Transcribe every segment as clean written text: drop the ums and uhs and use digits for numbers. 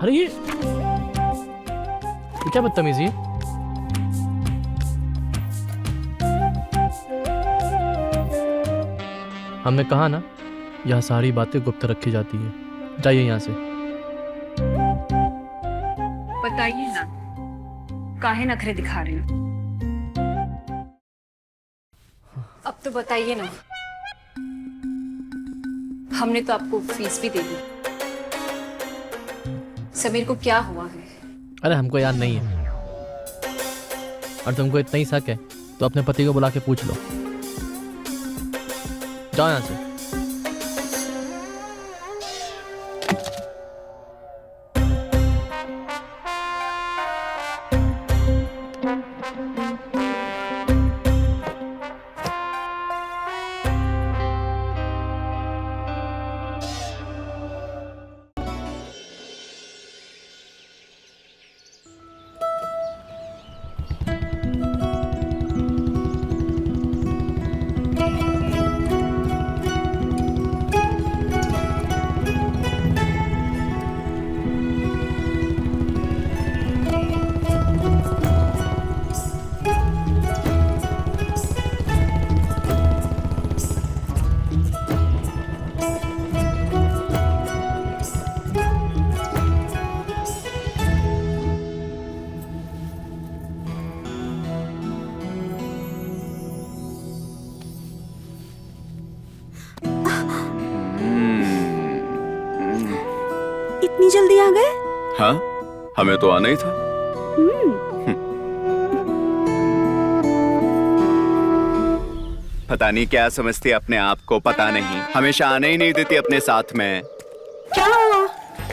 अरे ये क्या बदतमीजी है? हमने कहा ना, यहाँ सारी बातें गुप्त रखी जाती है। जाइए यहाँ से। बताइए ना, काहे नखरे दिखा रहे हो? अब तो बताइए ना। हमने तो आपको फीस भी दे दी। समीर को क्या हुआ है? अरे हमको याद नहीं है। और तुमको इतना ही शक है तो अपने पति को बुला के पूछ लो। जाओ यहाँ से। इतनी जल्दी आ गए? हाँ, हमें तो आना ही था। पता नहीं क्या समझती अपने आप को, पता नहीं हमेशा आने ही नहीं देती अपने साथ में। क्या हुआ?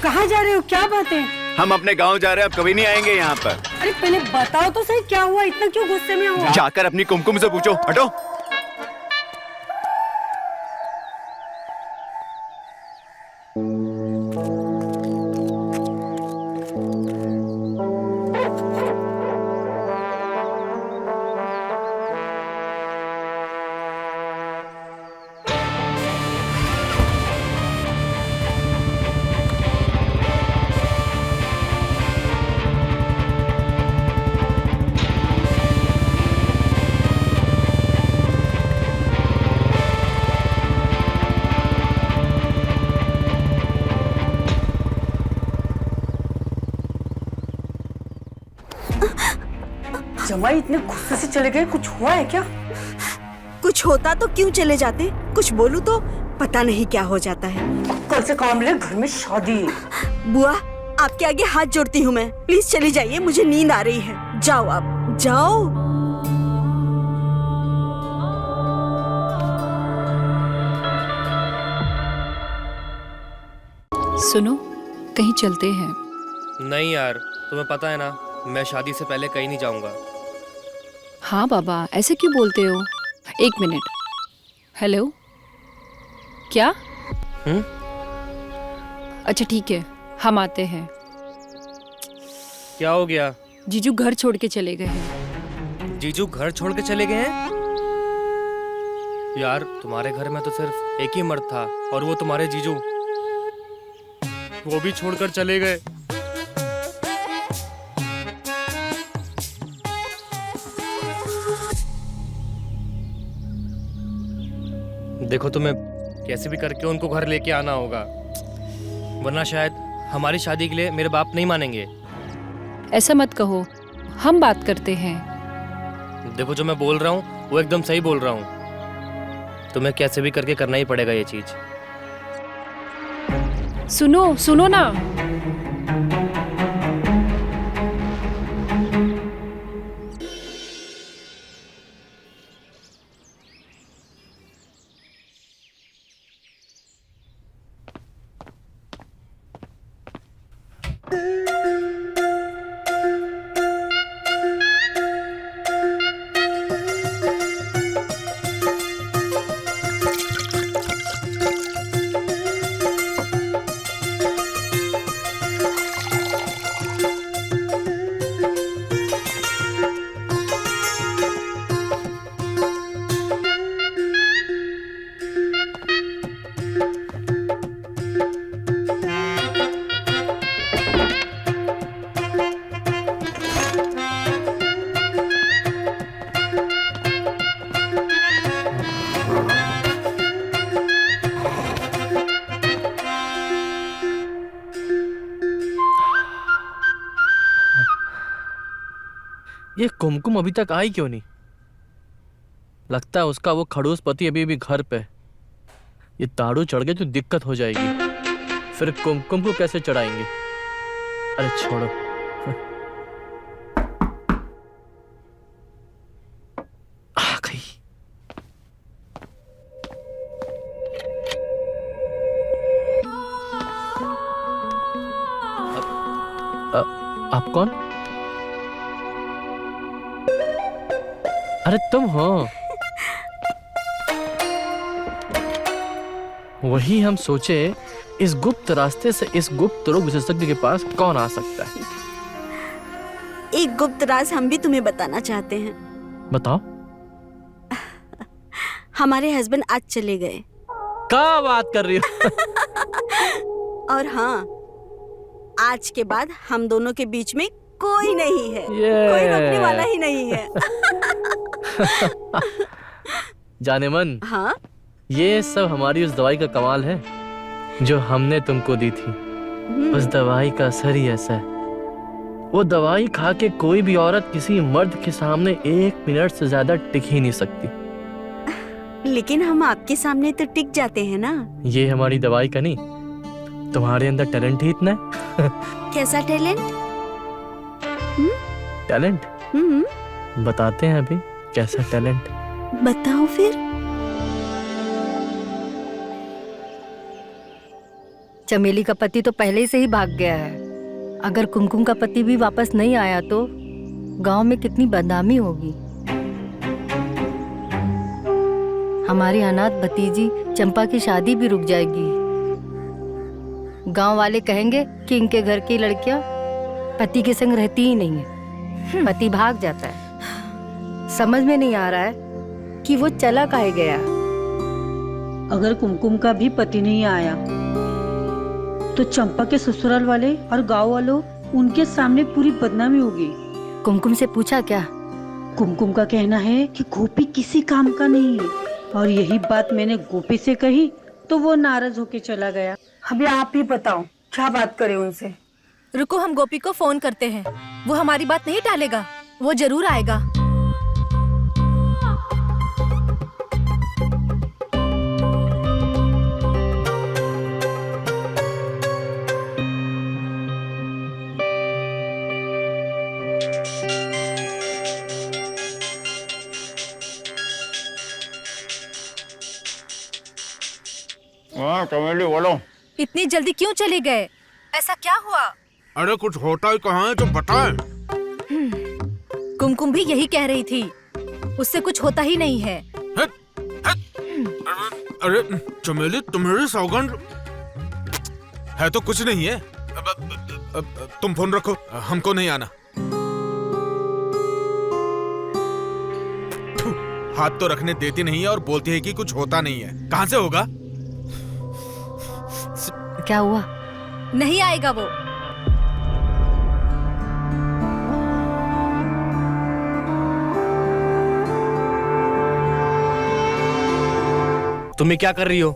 कहाँ जा रहे हो? क्या बात है? हम अपने गांव जा रहे हैं, अब कभी नहीं आएंगे यहाँ पर। अरे पहले बताओ तो सही, क्या हुआ? इतना क्यों गुस्से में हो? जाकर अपनी कुमकुम से पूछो। हटो। जमाई इतने गुस्से से चले गए, कुछ हुआ है क्या? कुछ होता तो क्यों चले जाते? कुछ बोलूं तो पता नहीं क्या हो जाता है। कल से काम ले, घर में शादी है। बुआ, आपके आगे हाथ जोड़ती हूँ मैं, प्लीज चली जाइए, मुझे नींद आ रही है। जाओ आप, जाओ। सुनो, कहीं चलते हैं। नहीं यार, तुम्हें पता है ना, मैं शादी से पहले कहीं नहीं जाऊंगा। हाँ बाबा, ऐसे क्यों बोलते हो? एक मिनट। हेलो, क्या? अच्छा ठीक है, हम आते हैं। क्या हो गया? जीजू घर छोड़ के चले गए हैं। जीजू घर छोड़ के चले गए हैं? यार तुम्हारे घर में तो सिर्फ एक ही मर्द था और वो तुम्हारे जीजू, वो भी छोड़कर चले गए। देखो तुम्हें कैसे भी करके उनको घर लेके आना होगा, वरना शायद हमारी शादी के लिए मेरे बाप नहीं मानेंगे। ऐसा मत कहो, हम बात करते हैं। देखो जो मैं बोल रहा हूँ वो एकदम सही बोल रहा हूँ, तुम्हें कैसे भी करके करना ही पड़ेगा ये चीज। सुनो सुनो ना। ये कुमकुम अभी तक आई क्यों नहीं? लगता है उसका वो खड़ूस पति अभी भी घर पे। ये ताड़ू चढ़ गए तो दिक्कत हो जाएगी, फिर कुमकुम को कैसे चढ़ाएंगे? अरे छोड़ो। आ गई। आप कौन? अरे तुम हो? वही हम सोचे इस गुप्त रास्ते से इस गुप्त रोग विशेषज्ञ के पास कौन आ सकता है। एक गुप्त राज हम भी तुम्हें बताना चाहते हैं। बताओ। हमारे हस्बैंड आज चले गए। क्या बात कर रही हो? और हाँ, आज के बाद हम दोनों के बीच में कोई नहीं है। कोई रोकने वाला ही नहीं है। जाने मन, हाँ? ये सब हमारी उस दवाई का कमाल है जो हमने तुमको दी थी। उस दवाई का असर ही ऐसा है। वो दवाई खा के कोई भी औरत किसी मर्द के सामने 1 मिनट से ज्यादा टिक ही नहीं सकती। लेकिन हम आपके सामने तो टिक जाते हैं ना। ये हमारी दवाई का नहीं, तुम्हारे अंदर टैलेंट ही इतना है। कैसा टैलेंट? टैलेंट बताते हैं अभी। कैसा टैलेंट? बताओ फिर। चमेली का पति तो पहले से ही भाग गया है। अगर कुमकुम का पति भी वापस नहीं आया तो गांव में कितनी बदनामी होगी। हमारी अनाथ भतीजी चंपा की शादी भी रुक जाएगी। गांव वाले कहेंगे कि इनके घर की लड़कियां पति के संग रहती ही नहीं है, पति भाग जाता है। समझ में नहीं आ रहा है कि वो चला काहे गया। अगर कुमकुम का भी पति नहीं आया तो चंपा के ससुराल वाले और गांव वालों उनके सामने पूरी बदनामी होगी। कुमकुम से पूछा क्या? कुमकुम का कहना है कि गोपी किसी काम का नहीं है, और यही बात मैंने गोपी से कही तो वो नाराज होके चला गया। अभी आप ही बताओ क्या बात करें उनसे। रुको, हम गोपी को फोन करते हैं। वो हमारी बात नहीं टालेगा, वो जरूर आएगा। चमेली बोलो। इतनी जल्दी क्यों चले गए? ऐसा क्या हुआ? अरे कुछ होता ही कहाँ है तो बताएं। कुमकुम भी यही कह रही थी, उससे कुछ होता ही नहीं है। अरे चमेली, तुम्हारी सौगंध है तो कुछ नहीं है। तुम फोन रखो, हमको नहीं आना। हाथ तो रखने देती नहीं है और बोलती है कि कुछ होता नहीं है। कहाँ से होगा? क्या हुआ? नहीं आएगा वो। तुम क्या कर रही हो?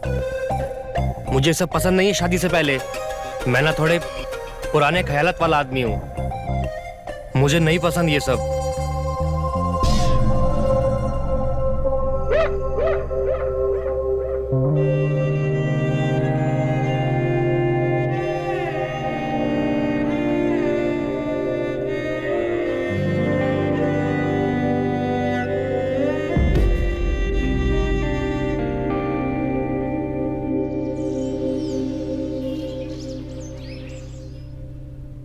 मुझे सब पसंद नहीं है शादी से पहले। मैं ना थोड़े पुराने ख्यालात वाला आदमी हूँ। मुझे नहीं पसंद ये सब।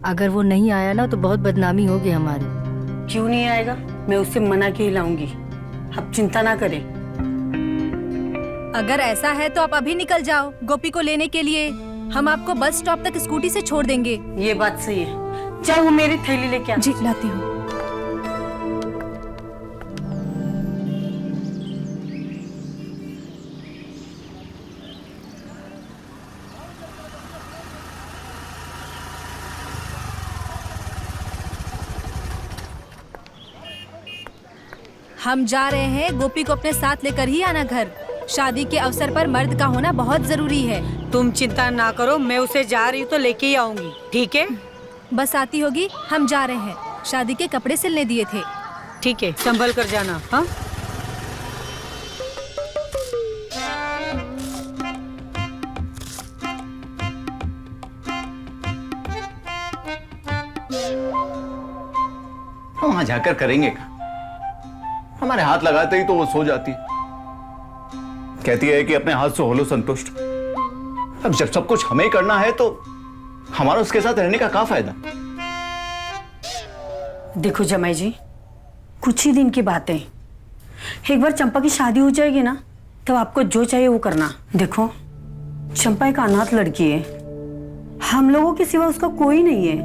अगर वो नहीं आया ना तो बहुत बदनामी होगी हमारी। क्यों नहीं आएगा? मैं उससे मना के ही लाऊंगी। आप चिंता ना करें। अगर ऐसा है तो आप अभी निकल जाओ गोपी को लेने के लिए। हम आपको बस स्टॉप तक स्कूटी से छोड़ देंगे। ये बात सही है। जाओ, वो मेरी थैली लेके आ। जी, लाती हूँ। हम जा रहे हैं, गोपी को अपने साथ लेकर ही आना घर। शादी के अवसर पर मर्द का होना बहुत जरूरी है। तुम चिंता ना करो, मैं उसे जा रही हूँ तो लेके ही आऊंगी। ठीक है? बस आती होगी। हम जा रहे हैं, शादी के कपड़े सिलने दिए थे। ठीक है, संभल कर जाना। हाँ, वहां जाकर करेंगे क्या? हमारे हाथ लगाते ही तो वो सो जाती, कहती है कि अपने हाथ से हो लो संतुष्ट। अब जब सब कुछ हमें ही करना है तो हमारा उसके साथ रहने का क्या फायदा? देखो जमाई जी, कुछ ही दिन की बात है। एक बार चंपा की शादी हो जाएगी ना, तब आपको जो चाहिए वो करना। देखो, चंपा एक अनाथ लड़की है, हम लोगों के सिवा उसका कोई नहीं है।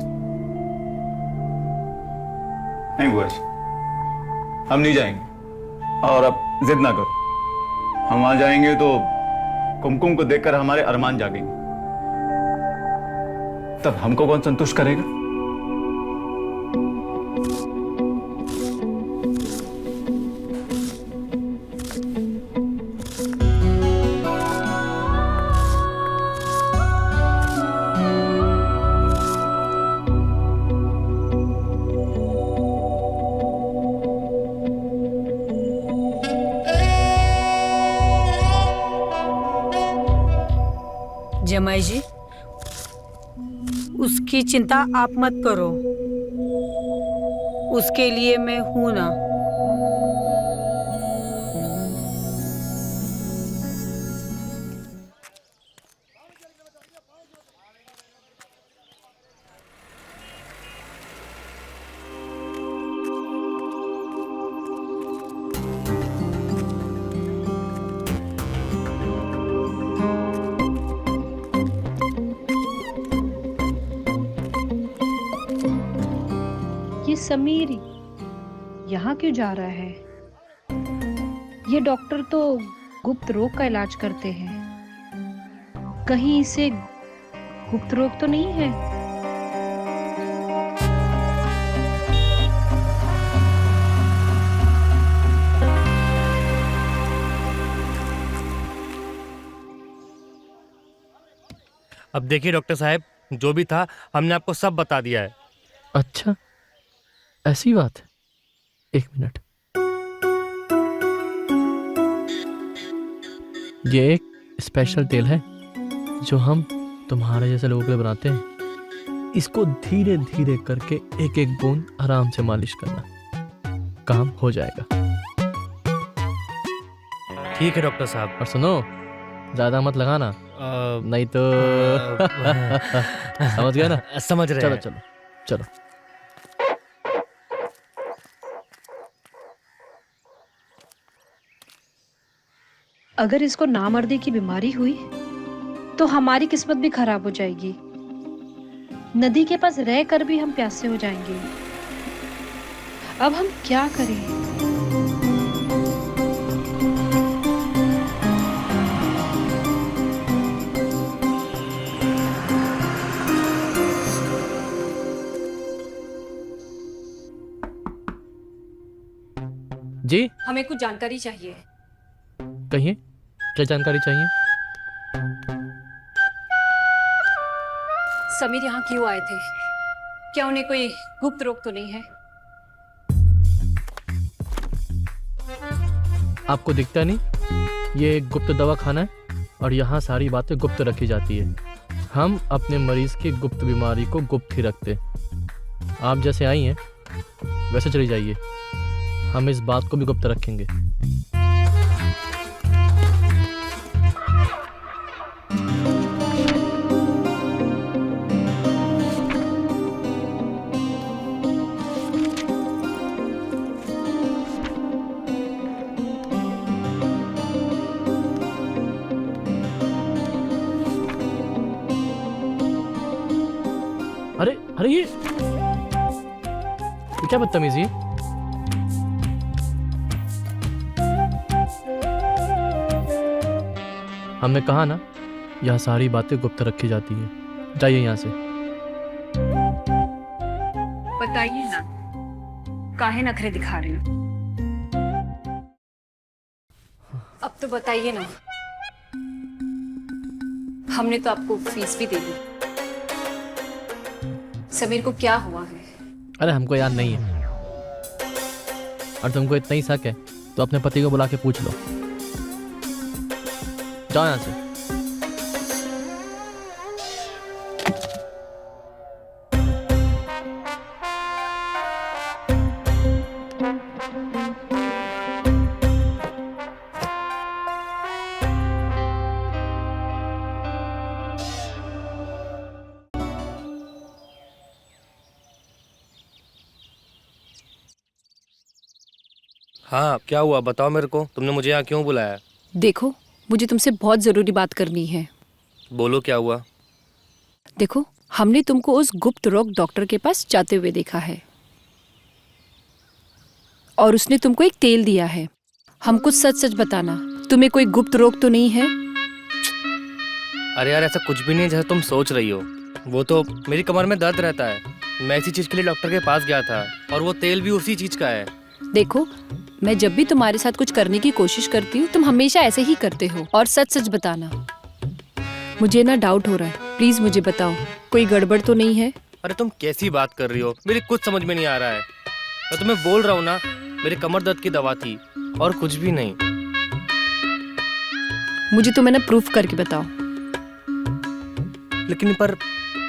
नहीं बुआ जी, हम नहीं जाएंगे। और अब जिद ना करो, हम वहां जाएंगे तो कुमकुम को देखकर हमारे अरमान जागेंगे, तब हमको कौन संतुष्ट करेगा? जमाई जी, उसकी चिंता आप मत करो, उसके लिए मैं हूं ना। ये समीर यहाँ क्यों जा रहा है? ये डॉक्टर तो गुप्त रोग का इलाज करते हैं, कहीं इसे गुप्त रोग तो नहीं है? अब देखिए डॉक्टर साहब, जो भी था हमने आपको सब बता दिया है। अच्छा, ऐसी बात है। एक मिनट, ये एक स्पेशल तेल है जो हम तुम्हारे जैसे लोगों के लिए बनाते हैं। इसको धीरे धीरे करके एक एक बूंद आराम से मालिश करना, काम हो जाएगा। ठीक है डॉक्टर साहब। और सुनो, ज्यादा मत लगाना, नहीं तो समझ गए ना? समझ रहे चलो हैं। चलो चलो। अगर इसको नामर्दी की बीमारी हुई तो हमारी किस्मत भी खराब हो जाएगी। नदी के पास रहकर भी हम प्यासे हो जाएंगे। अब हम क्या करें? जी हमें कुछ जानकारी चाहिए। कहिए, क्या जानकारी चाहिए? समीर यहाँ क्यों आए थे? क्या उन्हें कोई गुप्त रोग तो नहीं है? आपको दिखता नहीं, ये एक गुप्त दवा खाना है और यहाँ सारी बातें गुप्त रखी जाती है। हम अपने मरीज की गुप्त बीमारी को गुप्त ही रखते। आप जैसे आई हैं वैसे चली जाइए, हम इस बात को भी गुप्त रखेंगे। अरे अरे ये क्या बदतमीजी है? हमने कहा ना, यह सारी बातें गुप्त रखी जाती है। जाइए यहाँ से। बताइए ना, काहे नखरे दिखा रहे हो? अब तो बताइए ना, हमने तो आपको फीस भी दे दी। समीर को क्या हुआ है? अरे हमको याद नहीं है। और तुमको इतना ही शक है तो अपने पति को बुला के पूछ लो। जाओ यहाँ से। हाँ, क्या हुआ बताओ मेरे को, तुमने मुझे यहाँ क्यों बुलाया? देखो, मुझे तुमसे बहुत जरूरी बात करनी है। बोलो क्या हुआ? देखो, हमने तुमको उस गुप्त रोग डॉक्टर के पास जाते हुए देखा है और उसने तुमको एक तेल दिया है। हमको सच सच बताना, तुम्हें कोई गुप्त रोग तो नहीं है? अरे यार, ऐसा कुछ भी नहीं जैसा तुम सोच रही हो। वो तो मेरी कमर में दर्द रहता है, मैं इसी चीज के लिए डॉक्टर के पास गया था और वो तेल भी उसी चीज का है। देखो, मैं जब भी तुम्हारे साथ कुछ करने की कोशिश करती हूँ तुम हमेशा ऐसे ही करते हो। और सच सच बताना, मुझे ना डाउट हो रहा है, प्लीज मुझे बताओ कोई गड़बड़ तो नहीं है? अरे तुम कैसी बात कर रही हो, मेरी कुछ समझ में नहीं आ रहा है। मैं तुम्हें बोल रहा हूँ ना, मेरे कमर दर्द की दवा थी और कुछ भी नहीं। मुझे तो मैंने प्रूफ करके बताओ। लेकिन पर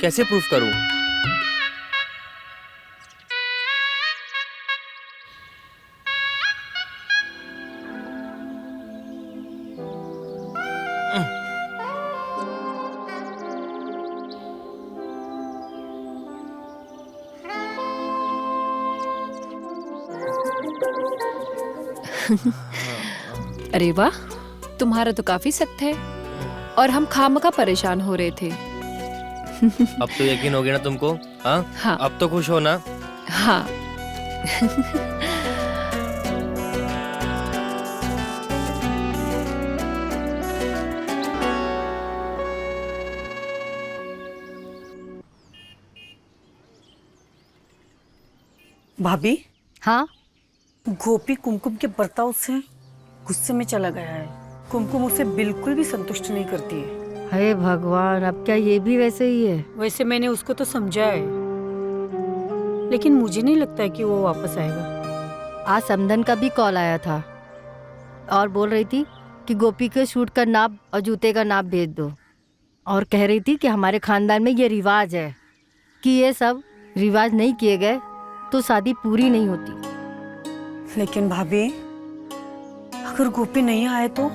कैसे प्रूफ करूँ? अरे वाह, तुम्हारा तो काफी सख्त है और हम खामखा परेशान हो रहे थे। अब तो यकीन हो गया ना तुमको? हाँ हाँ। अब तो खुश हो ना? हाँ। भाभी, हाँ, गोपी कुमकुम के बर्ताव से गुस्से में चला गया है। कुमकुम उसे बिल्कुल भी संतुष्ट नहीं करती है। हे भगवान, अब क्या ये भी वैसे ही है? वैसे मैंने उसको तो समझा है, लेकिन मुझे नहीं लगता है कि वो वापस आएगा। आज समधन का भी कॉल आया था और बोल रही थी कि गोपी के शूट का नाप और जूते का नाप भेज दो, और कह रही थी कि हमारे खानदान में ये रिवाज है कि ये सब रिवाज नहीं किए गए तो शादी पूरी नहीं होती। लेकिन भाभी, अगर गोपी नहीं आए तो?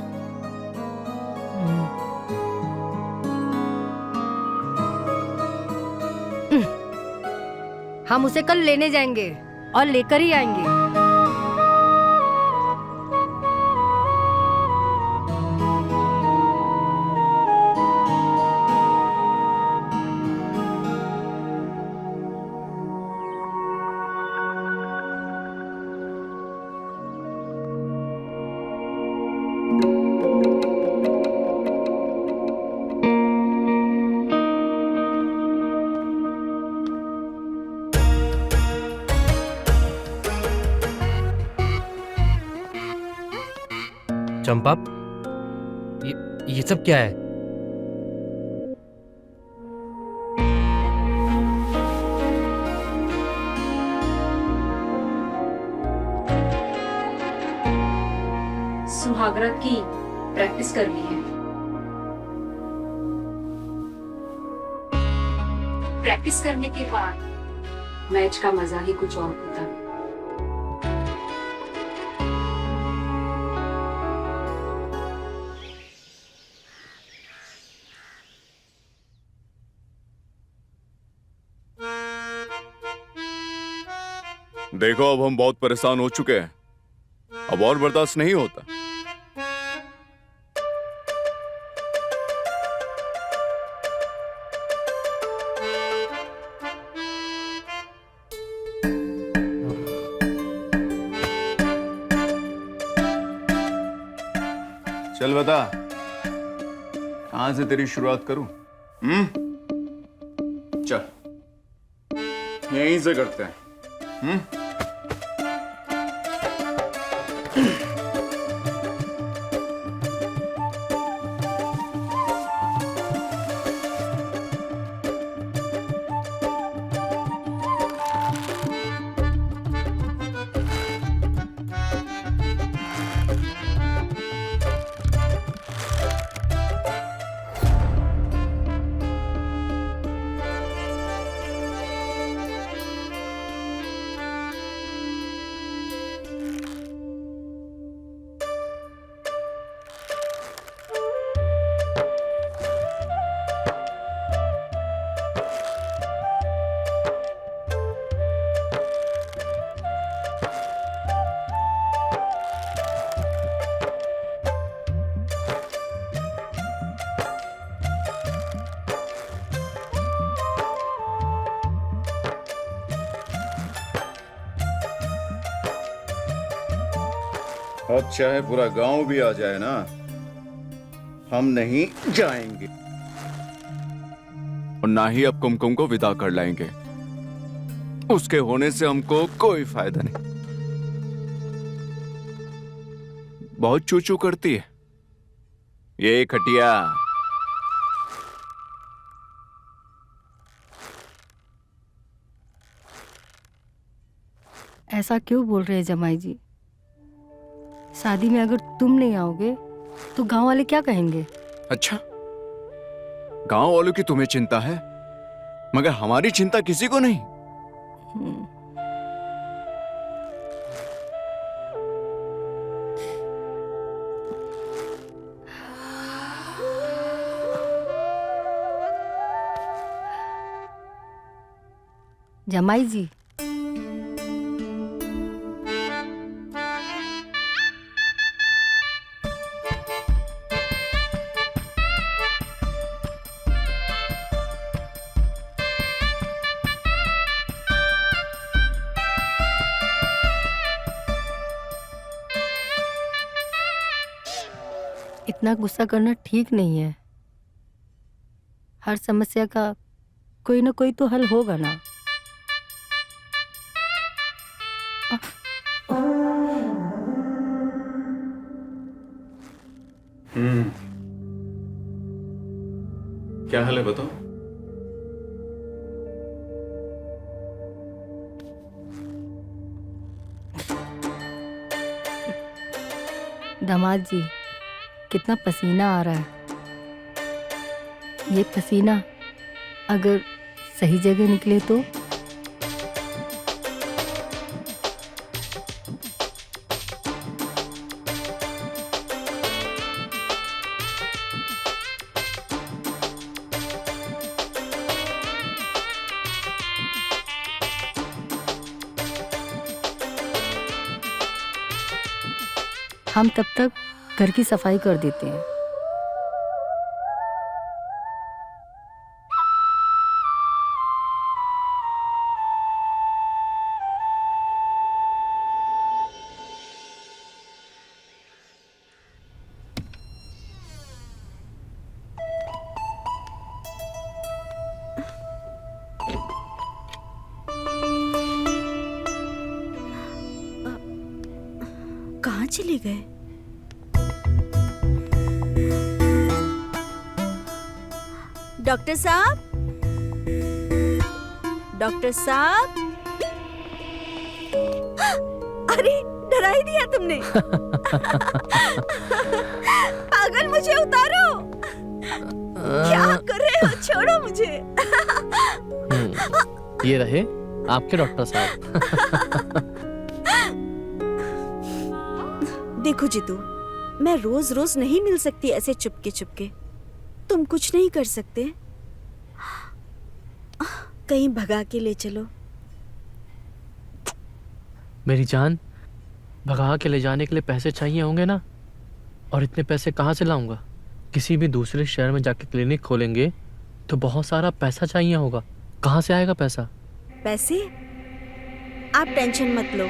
हम उसे कल लेने जाएंगे और लेकर ही आएंगे। चंपा, ये सब क्या है? सुहागरात की प्रैक्टिस करनी है। प्रैक्टिस करने के बाद मैच का मजा ही कुछ और होता है। देखो, अब हम बहुत परेशान हो चुके हैं, अब और बर्दाश्त नहीं होता। चल बता, कहां से तेरी शुरुआत करूं? चल, यहीं से करते हैं। अब चाहे पूरा गांव भी आ जाए ना, हम नहीं जाएंगे। और ना ही अब कुमकुम को विदा कर लाएंगे। उसके होने से हमको कोई फायदा नहीं। बहुत चू चू करती है ये खटिया। ऐसा क्यों बोल रहे हैं जमाई जी? शादी में अगर तुम नहीं आओगे तो गांव वाले क्या कहेंगे? अच्छा, गांव वालों की तुम्हें चिंता है, मगर हमारी चिंता किसी को नहीं। जमाई जी, इतना गुस्सा करना ठीक नहीं है। हर समस्या का कोई ना कोई तो हल होगा ना। क्या हाल है बताओ? दामाद जी, कितना पसीना आ रहा है। ये पसीना अगर सही जगह निकले तो? हम तब तक घर की सफाई कर देते हैं। कहाँ चले गए? डॉक्टर साहब, डॉक्टर साहब। अरे डरा ही दिया तुमने। पागल, मुझे उतारो। क्या कर रहे हो? छोड़ो मुझे। ये रहे आपके डॉक्टर साहब। देखो जीतू, मैं रोज रोज नहीं मिल सकती ऐसे चुपके चुपके। तुम कुछ नहीं कर सकते? कहीं भगा के ले चलो। मेरी जान, भगा के ले जाने के लिए पैसे चाहिए होंगे ना, और इतने पैसे कहाँ से लाऊंगा? किसी भी दूसरे शहर में जाके क्लिनिक खोलेंगे तो बहुत सारा पैसा चाहिए होगा। कहाँ से आएगा पैसा? पैसे? आप टेंशन मत लो।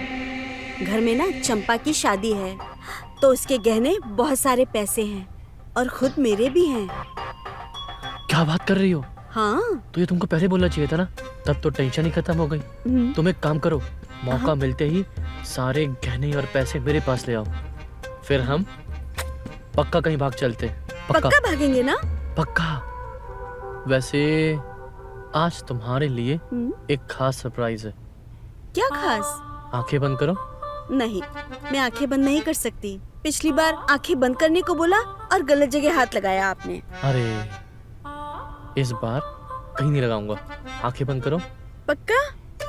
घर में ना चंपा की शादी है, तो उसके गहने बहुत सारे पैसे हैं, और खुद मेरे भी हैं। क्या बात कर रही हो? हाँ। तो ये तुमको पहले बोलना चाहिए था ना, तब तो टेंशन ही खत्म हो गई। तुम एक काम करो, मौका मिलते ही सारे गहने और पैसे मेरे पास ले आओ, फिर हम पक्का कहीं भाग चलते हैं। पक्का भागेंगे ना? पक्का। वैसे आज तुम्हारे लिए एक खास सरप्राइज है। क्या खास? आंखें बंद करो। नहीं, मैं आंखें बंद नहीं कर सकती। पिछली बार आंखें बंद करने को बोला और गलत जगह हाथ लगाया आपने। अरे इस बार कहीं नहीं लगाऊंगा। आंखें बंद करो। पक्का?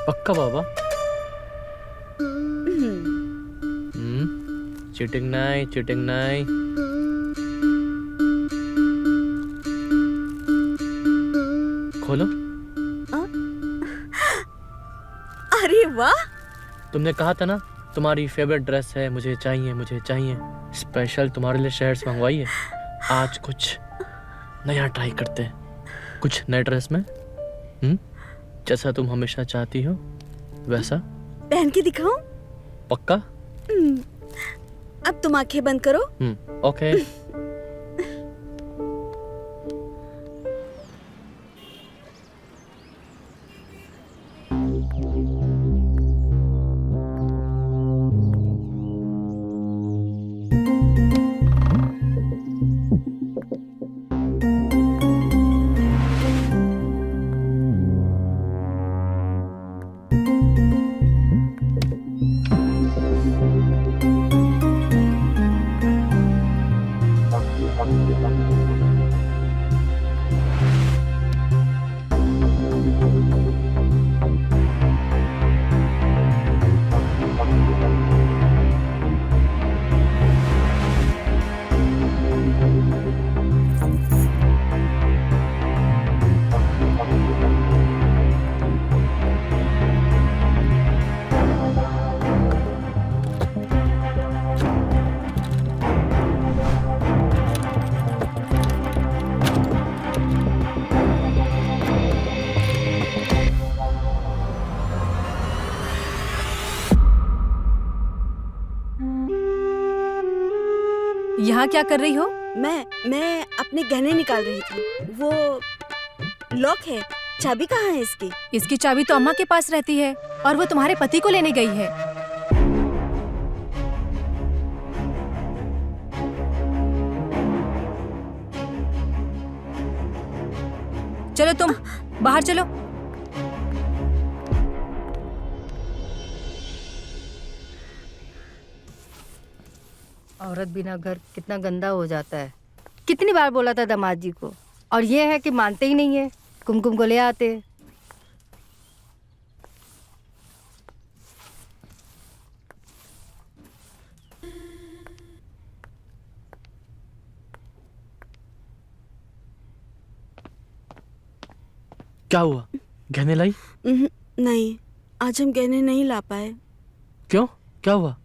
पक्का बाबा। चीटिंग नहीं, चीटिंग नहीं। खोलो। अरे वाह! तुमने कहा था ना तुम्हारी फेवरेट ड्रेस है, मुझे चाहिए, मुझे चाहिए। स्पेशल तुम्हारे लिए शहर से मंगवाई है। आज कुछ नया ट्राई करते हैं, कुछ नए ड्रेस में। जैसा तुम हमेशा चाहती हो वैसा। पहन के दिखाऊं? पक्का? अब तुम आंखें बंद करो। ओके। यहाँ क्या कर रही हो? मैं अपने गहने निकाल रही थी। वो लॉक है, चाबी कहाँ है इसकी? इसकी चाबी तो अम्मा के पास रहती है और वो तुम्हारे पति को लेने गई है। चलो तुम बाहर चलो। औरत बिना घर कितना गंदा हो जाता है। कितनी बार बोला था दामाद जी को, और ये है कि मानते ही नहीं है। कुमकुम को ले आते। क्या हुआ, गहने लाई? नहीं, आज हम गहने नहीं ला पाए। क्यों, क्या हुआ?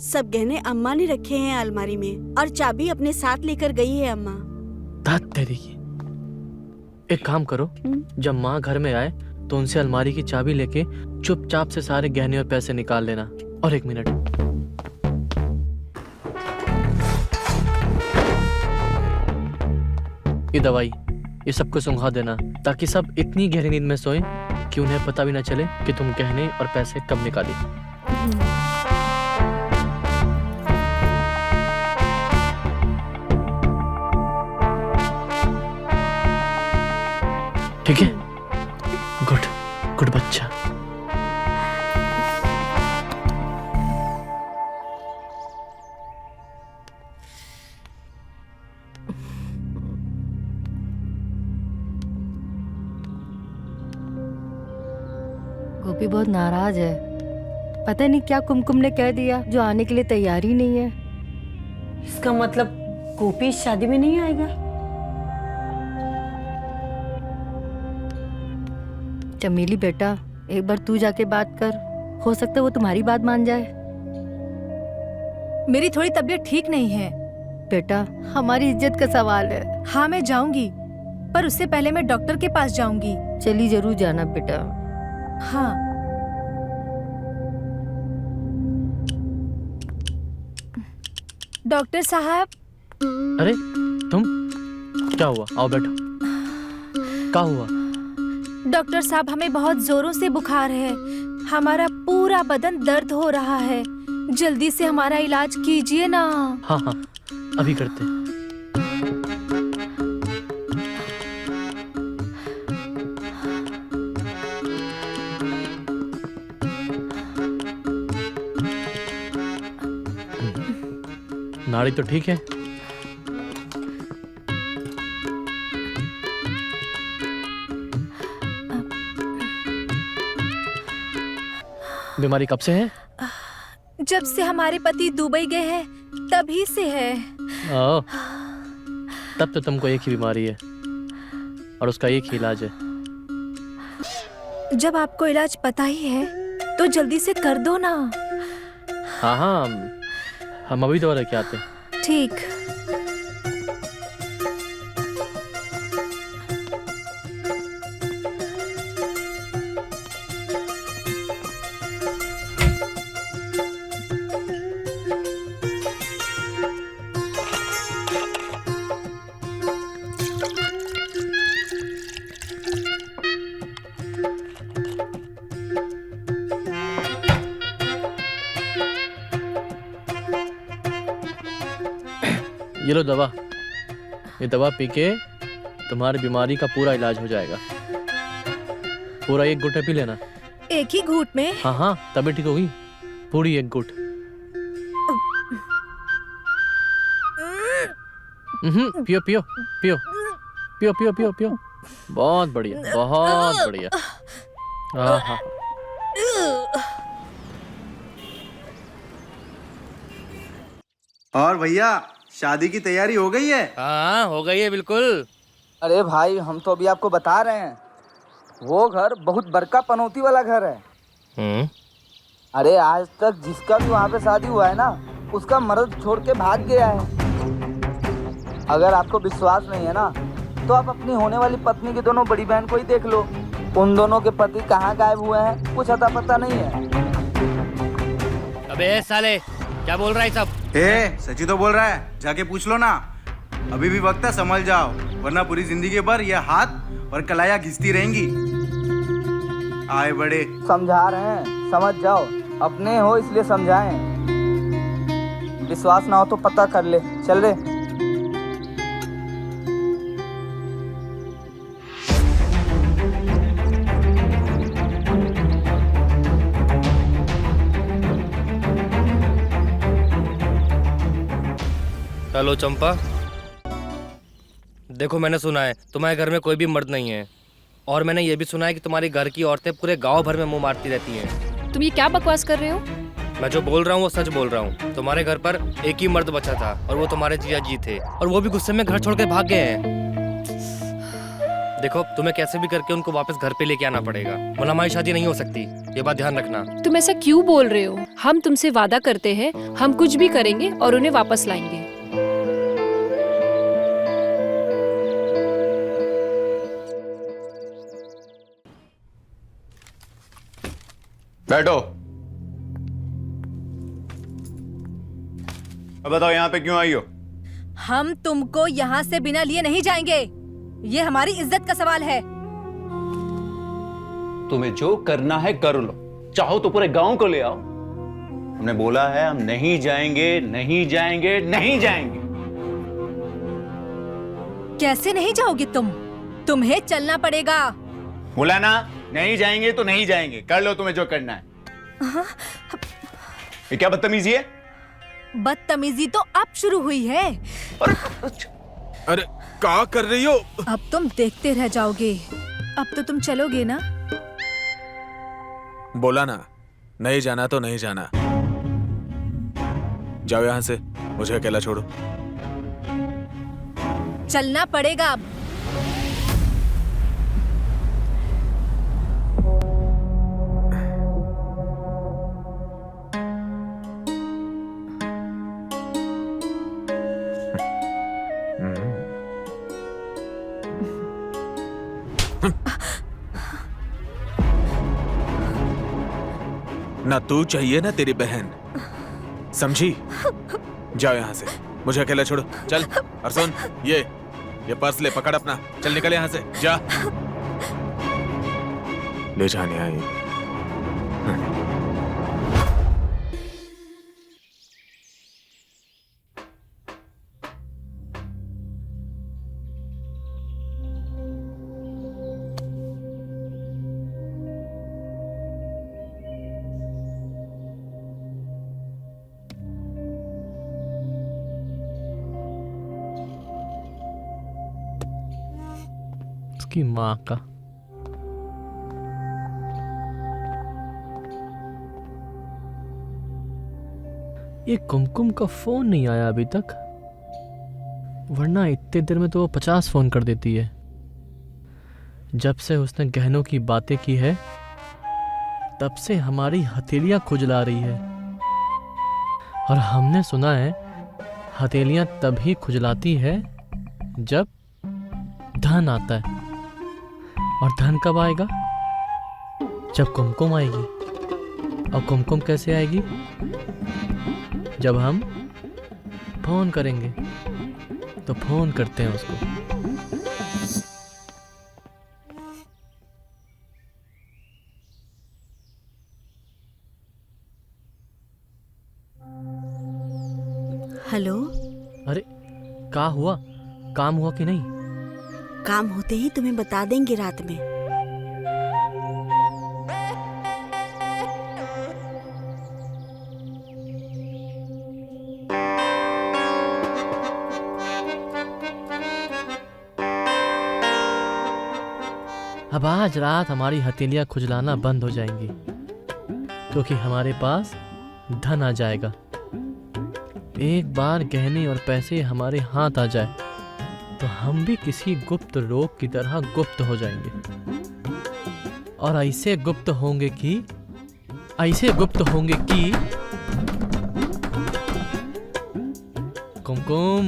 सब गहने अम्मा ने रखे हैं अलमारी में और चाबी अपने साथ लेकर गई है अम्मा। दाद तेरी की। एक काम करो, जब माँ घर में आए तो उनसे अलमारी की चाबी लेके चुपचाप से सारे गहने और पैसे निकाल लेना। और 1 मिनट, ये दवाई, ये सबको सुंघा देना ताकि सब इतनी गहरी नींद में सोएं कि उन्हें पता भी ना चले कि तुम गहने और पैसे कब निकाली। ठीक है, गुड गुड बच्चा। गोपी बहुत नाराज है। पता नहीं क्या कुमकुम ने कह दिया जो आने के लिए तैयार ही नहीं है। इसका मतलब गोपी इस शादी में नहीं आएगा? चमेली बेटा, एक बार तू जाके बात कर, हो सकता है वो तुम्हारी बात मान जाए। मेरी थोड़ी तबीयत ठीक नहीं है। बेटा, हमारी इज्जत का सवाल है। हाँ मैं जाऊंगी, पर उससे पहले मैं डॉक्टर के पास जाऊंगी। चली जरूर जाना बेटा। हाँ। डॉक्टर साहब। अरे तुम, क्या हुआ? आओ बैठो। क्या हुआ? डॉक्टर साहब, हमें बहुत जोरों से बुखार है। हमारा पूरा बदन दर्द हो रहा है। जल्दी से हमारा इलाज कीजिए ना। हाँ हाँ, अभी करते हैं। नाड़ी तो ठीक है? बीमारी कब से है? जब से हमारे पति दुबई गए हैं तभी से है। ओ, तब तो तुमको एक ही बीमारी है और उसका एक ही इलाज है। जब आपको इलाज पता ही है तो जल्दी से कर दो ना। हाँ हाँ, हम अभी दवा लेके आते हैं। ठीक। लो दवा। ये दवा पी के तुम्हारी बीमारी का पूरा इलाज हो जाएगा। पूरा 1 घुट पी लेना। एक ही घूंट में? हाँ हाँ, तभी ठीक होगी। पूरी 1 घुट। पियो पियो पियो पियो पियो पियो पियो। बहुत बढ़िया, बहुत बढ़िया। हाँ हाँ। और भैया शादी की तैयारी हो गई है? हाँ हो गई है बिल्कुल। अरे भाई हम तो अभी आपको बता रहे हैं, वो घर बहुत बड़का पनौती वाला घर है। अरे आज तक जिसका भी वहाँ पे शादी हुआ है ना, उसका मर्द छोड़ के भाग गया है। अगर आपको विश्वास नहीं है ना, तो आप अपनी होने वाली पत्नी की दोनों बड़ी बहन को ही देख लो। उन दोनों के पति कहाँ गायब हुए हैं कुछ अता पता नहीं है। अबे साले क्या बोल रहा है सब? सची तो बोल रहा है, जाके पूछ लो ना। अभी भी वक्त है, संभल जाओ, वरना पूरी जिंदगी भर ये हाथ और कलाइयाँ घिसती रहेंगी। आए बड़े समझा रहे हैं, समझ जाओ। अपने हो इसलिए समझाएं। विश्वास ना हो तो पता कर ले। चल रे। हेलो चंपा, देखो मैंने सुना है तुम्हारे घर में कोई भी मर्द नहीं है, और मैंने ये भी सुना है कि तुम्हारे घर की औरतें पूरे गांव भर में मुंह मारती रहती हैं। तुम ये क्या बकवास कर रहे हो? मैं जो बोल रहा हूँ वो सच बोल रहा हूँ। तुम्हारे घर पर एक ही मर्द बचा था और वो तुम्हारे जीजा जी थे, और वो भी गुस्से में घर छोड़कर भाग गए हैं। देखो तुम्हें कैसे भी करके उनको वापस घर पे लेके आना पड़ेगा, वरना हमारी शादी नहीं हो सकती। ये बात ध्यान रखना। तुम ऐसा क्यों बोल रहे हो? हम तुमसे वादा करते हैं, हम कुछ भी करेंगे और उन्हें वापस लाएंगे। बैठो। अब बताओ यहाँ पे क्यों आई हो? हम तुमको यहाँ से बिना लिए नहीं जाएंगे। ये हमारी इज्जत का सवाल है। तुम्हें जो करना है कर लो, चाहो तो पूरे गांव को ले आओ। हमने बोला है हम नहीं जाएंगे, नहीं जाएंगे, नहीं जाएंगे। कैसे नहीं जाओगे तुम? तुम्हें चलना पड़ेगा। बोला ना, नहीं जाएंगे तो नहीं जाएंगे। कर लो तुम्हें जो करना है। ये क्या बदतमीजी है? बदतमीजी तो अब शुरू हुई है। अरे क्या कर रही हो? अब तुम देखते रह जाओगे। अब तो तुम चलोगे ना? बोला ना, नहीं जाना तो नहीं जाना। जाओ यहाँ से, मुझे अकेला छोड़ो। चलना पड़ेगा अब। ना तू चाहिए ना तेरी बहन, समझी? जाओ यहाँ से, मुझे अकेला छोड़ो। चल। और सुन, ये पर्स ले, पकड़ अपना। चल निकल यहाँ से, जा। ले जाने आई। की माँ का। ये कुमकुम का फोन नहीं आया अभी तक, वरना इतने देर में तो वो 50 फोन कर देती है। जब से उसने गहनों की बातें की है, तब से हमारी हथेलियां खुजला रही है। और हमने सुना है हथेलियां तभी खुजलाती है जब धन आता है। और धन कब आएगा? जब कुमकुम आएगी। और कुमकुम कैसे आएगी? जब हम फोन करेंगे। तो फोन करते हैं उसको। हेलो। अरे क्या हुआ? काम हुआ कि नहीं? काम होते ही तुम्हें बता देंगे रात में। अब आज रात हमारी हथेलियां खुजलाना बंद हो जाएंगी, क्योंकि हमारे पास धन आ जाएगा। एक बार गहने और पैसे हमारे हाथ आ जाए तो हम भी किसी गुप्त रोग की तरह गुप्त हो जाएंगे, और ऐसे गुप्त होंगे कि कुमकुम,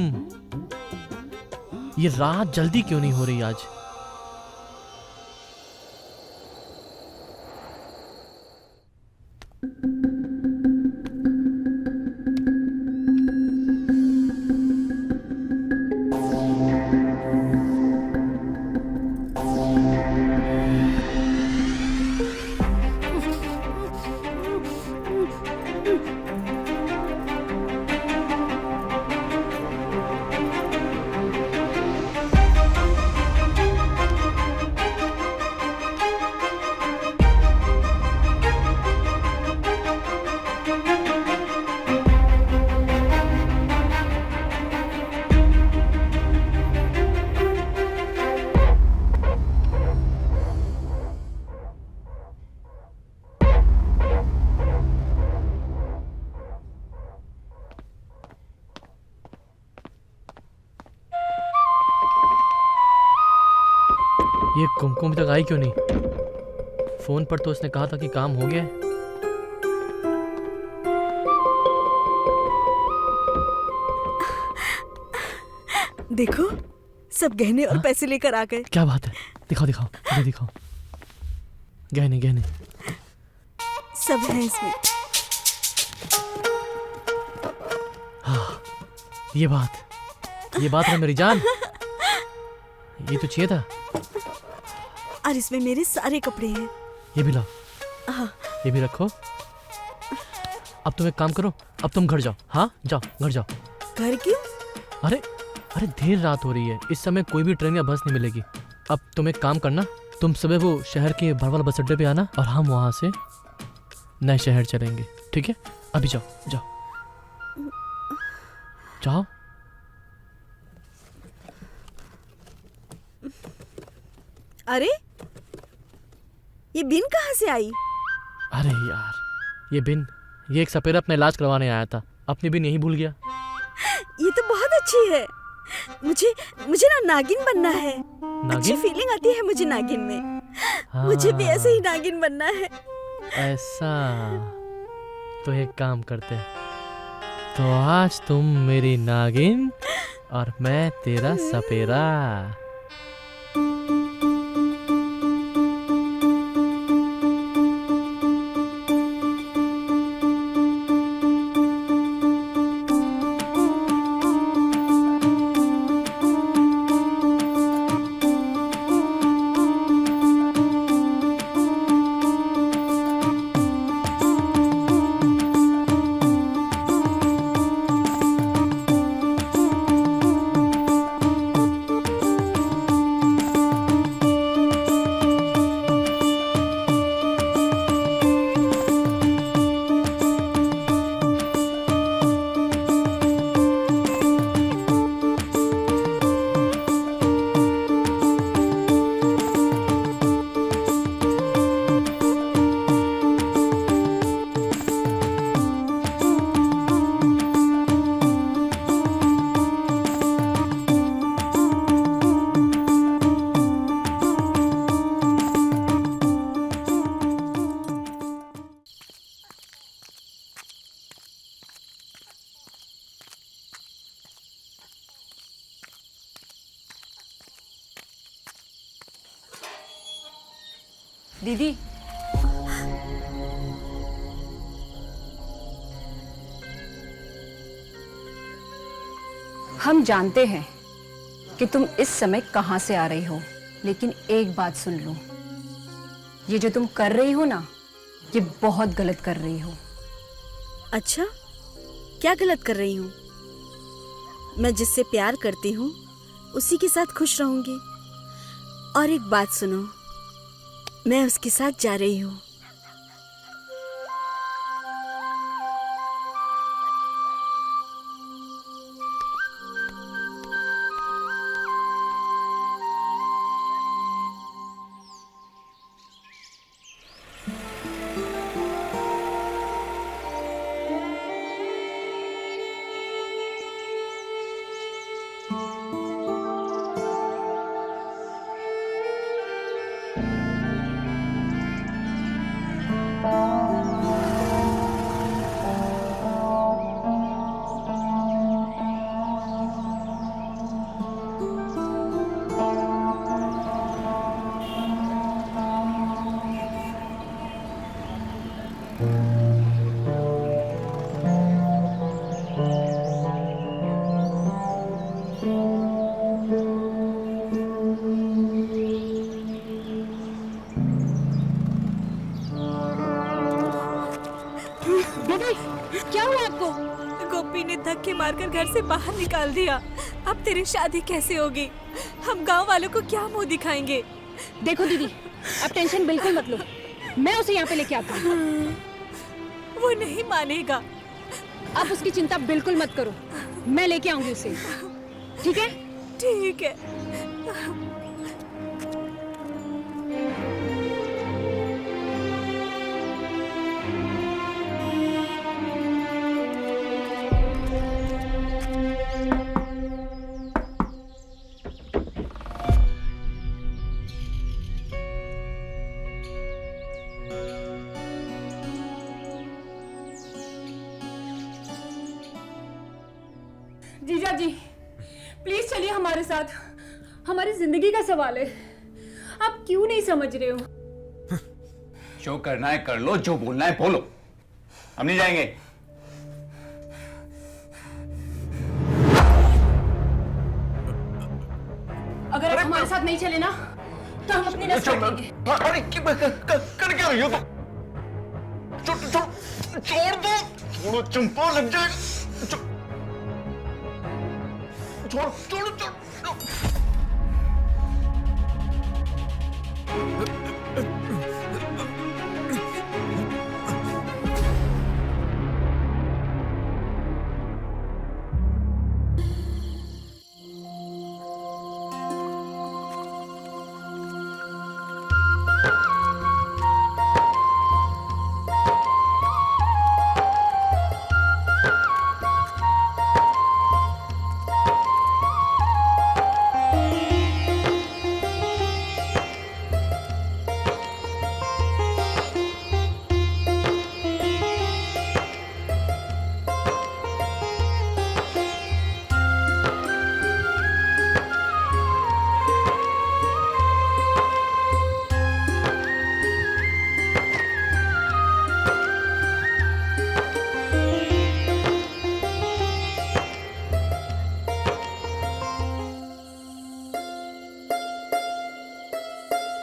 ये रात जल्दी क्यों नहीं हो रही आज? ये कुमकुम तक आई क्यों नहीं? फोन पर तो उसने कहा था कि काम हो गया है। देखो, सब गहने और पैसे लेकर आ गए। क्या बात है? दिखाओ दिखाओ, मुझे दिखाओ। गहने गहने सब है इसमें। हाँ, ये बात है मेरी जान। ये तो चाहिए था। और इसमें मेरे सारे कपड़े हैं। ये भी लाओ। हाँ। ये भी रखो। अब तुम एक काम करो, अब तुम घर जाओ। हाँ, जाओ, घर जाओ। घर क्यों? अरे देर रात हो रही है, इस समय कोई भी ट्रेन या बस नहीं मिलेगी। अब तुम एक काम करना, तुम सुबह वो शहर के भरवाल बस अड्डे पे आना, और हम वहां से नए शहर चलेंगे, ठीक है? अभी जाओ जाओ जाओ। अरे ये बिन कहाँ से आई? अरे यार, ये एक सपेरा अपना इलाज करवाने आया था, अपनी बिन यही भूल गया। ये तो बहुत अच्छी है। मुझे ना नागिन बनना है। अच्छी फीलिंग आती है मुझे नागिन में। हाँ। मुझे भी ऐसे ही नागिन बनना है। ऐसा? तो एक काम करते हैं, तो आज तुम मेरी नागिन और मैं तेरा सपेरा। दीदी, हम जानते हैं कि तुम इस समय कहां से आ रही हो, लेकिन एक बात सुन लो, ये जो तुम कर रही हो ना, ये बहुत गलत कर रही हो। अच्छा, क्या गलत कर रही हूँ? मैं जिससे प्यार करती हूँ उसी के साथ खुश रहूंगी। और एक बात सुनो, मैं उसके साथ जा रही हूँ। क्या हुआ आपको? गोपी ने धक्के मारकर घर से बाहर निकाल दिया। अब तेरी शादी कैसे होगी? हम गांव वालों को क्या मुंह दिखाएंगे? देखो दीदी, आप टेंशन बिल्कुल मत लो, मैं उसे यहाँ पे लेके आती हूँ। वो नहीं मानेगा। आप उसकी चिंता बिल्कुल मत करो, मैं लेके आऊंगी उसे, ठीक है? ठीक है। जीजा जी, प्लीज चलिए हमारे साथ, हमारी जिंदगी का सवाल है, आप क्यों नहीं समझ रहे हो? जो करना है कर लो, जो बोलना है बोलो, हम नहीं जाएंगे। अगर आप हमारे साथ नहीं चले ना तो हम अपनी नस काटेंगे। अरे कर क्या रही हो तुम? छोड़ दो, छोड़ो चंपा, लग जाएगा। छोड़ छोड़ छोड़।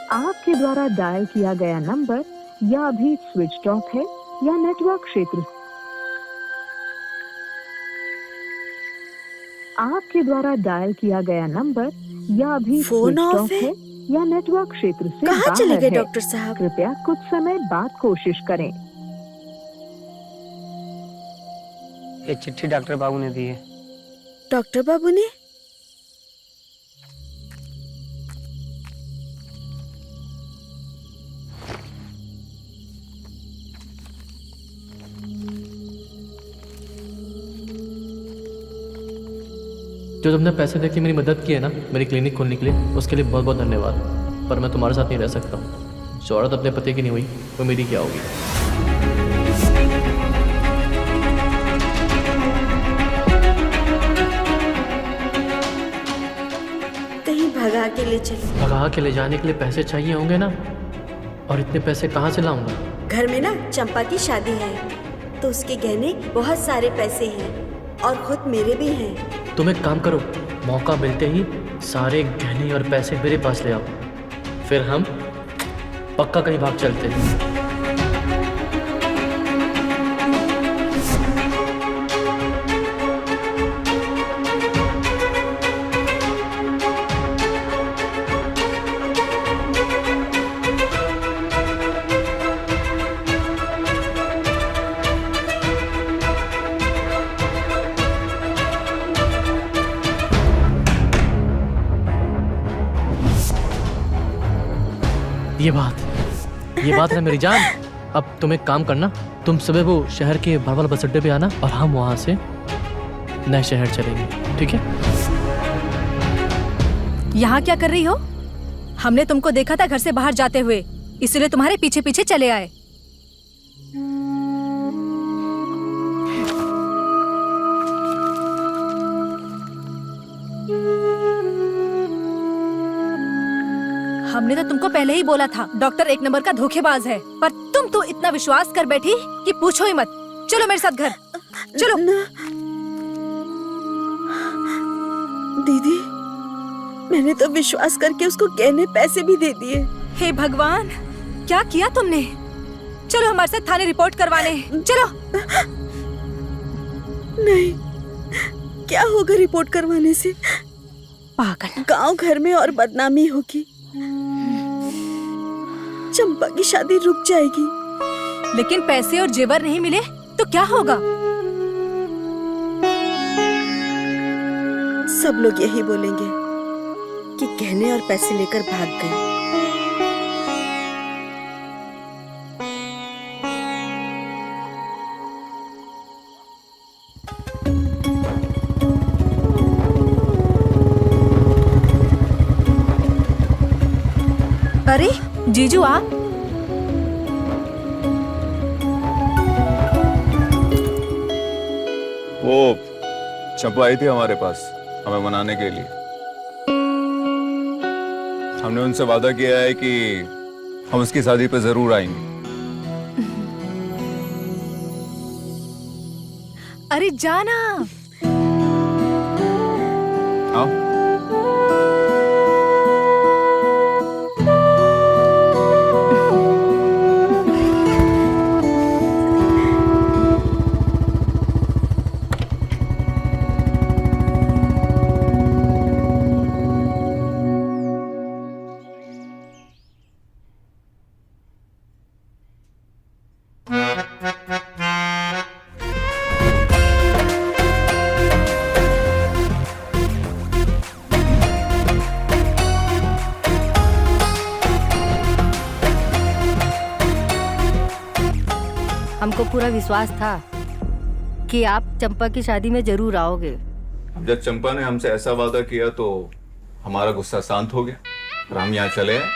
आपके द्वारा डायल किया गया नंबर या अभी स्विच ऑफ है या नेटवर्क क्षेत्र। आपके द्वारा डायल किया गया नंबर या अभी स्विच ऑफ है या नेटवर्क क्षेत्र से कहाँ बाहर चले गए है। डॉक्टर साहब? कृपया कुछ समय बाद कोशिश करें। ये चिट्ठी डॉक्टर बाबू ने दी है। डॉक्टर बाबू ने? जो तुमने पैसे देके मेरी मदद की है ना मेरी क्लिनिक खोलने के लिए, उसके लिए बहुत बहुत धन्यवाद। पर मैं तुम्हारे साथ नहीं रह सकता। जो औरत अपने पति की नहीं हुई वो मेरी क्या होगी? कहीं भगा के ले चलो। भगा के ले जाने के लिए पैसे चाहिए होंगे ना, और इतने पैसे कहाँ से लाऊंगा? घर में ना चंपा की शादी है तो उसके गहने बहुत सारे पैसे हैं और खुद मेरे भी हैं। तुम एक काम करो, मौका मिलते ही सारे गहने और पैसे मेरे पास ले आओ, फिर हम पक्का कहीं भाग चलते हैं। ये बात है मेरी जान। अब तुम एक काम करना, तुम सुबह वो शहर के बड़वाल बस अड्डे पे आना और हम वहां से नए शहर चलेंगे, ठीक है? यहाँ क्या कर रही हो? हमने तुमको देखा था घर से बाहर जाते हुए, इसलिए तुम्हारे पीछे पीछे चले आए। हमने तो तुमको पहले ही बोला था डॉक्टर एक नंबर का धोखेबाज है, पर तुम तो इतना विश्वास कर बैठी कि पूछो ही मत। चलो मेरे साथ घर चलो। दीदी, मैंने तो विश्वास करके उसको गहने पैसे भी दे दिए। हे भगवान, क्या किया तुमने? चलो हमारे साथ थाने रिपोर्ट करवाने, चलो। नहीं, क्या होगा रिपोर्ट करवाने से? पागल। गांव घर में और बदनामी होगी, चंपा की शादी रुक जाएगी। लेकिन पैसे और जेवर नहीं मिले तो क्या होगा? सब लोग यही बोलेंगे कि गहने और पैसे लेकर भाग गई। अरे जीजू आप? वो चंपा आई थी हमारे पास हमें मनाने के लिए। हमने उनसे वादा किया है कि हम उसकी शादी पे जरूर आएंगे। अरे जाना। आओ। हमको पूरा विश्वास था कि आप चंपा की शादी में जरूर आओगे। जब चंपा ने हमसे ऐसा वादा किया तो हमारा गुस्सा शांत हो गया और हम यहाँ चले आए।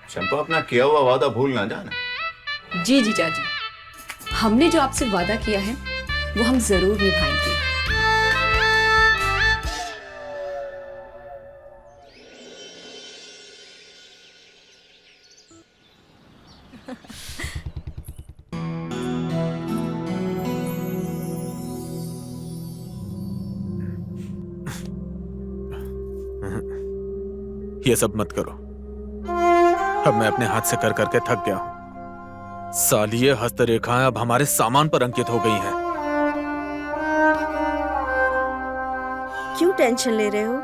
चंपा अपना किया हुआ वादा भूल ना जाना। जी जीजा जी, हमने जो आपसे वादा किया है वो हम जरूर निभाएंगे। ये सब मत करो, अब मैं अपने हाथ से कर करके थक गया हूं। साली ये हस्तरेखाएं अब हमारे सामान पर अंकित हो गई हैं। क्यों टेंशन ले रहे हो?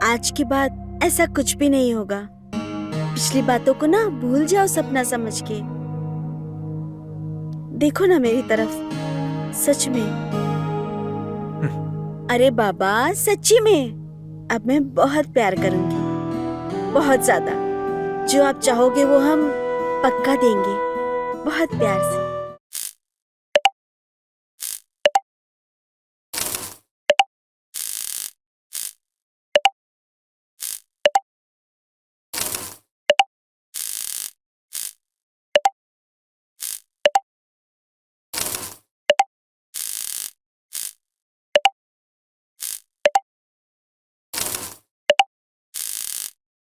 आज के बाद ऐसा कुछ भी नहीं होगा। पिछली बातों को ना भूल जाओ सपना समझ के। देखो ना मेरी तरफ, सच में। अरे बाबा, सच्ची में अब मैं बहुत प्यार करूंगी, बहुत ज्यादा। जो आप चाहोगे वो हम पक्का देंगे, बहुत प्यार से।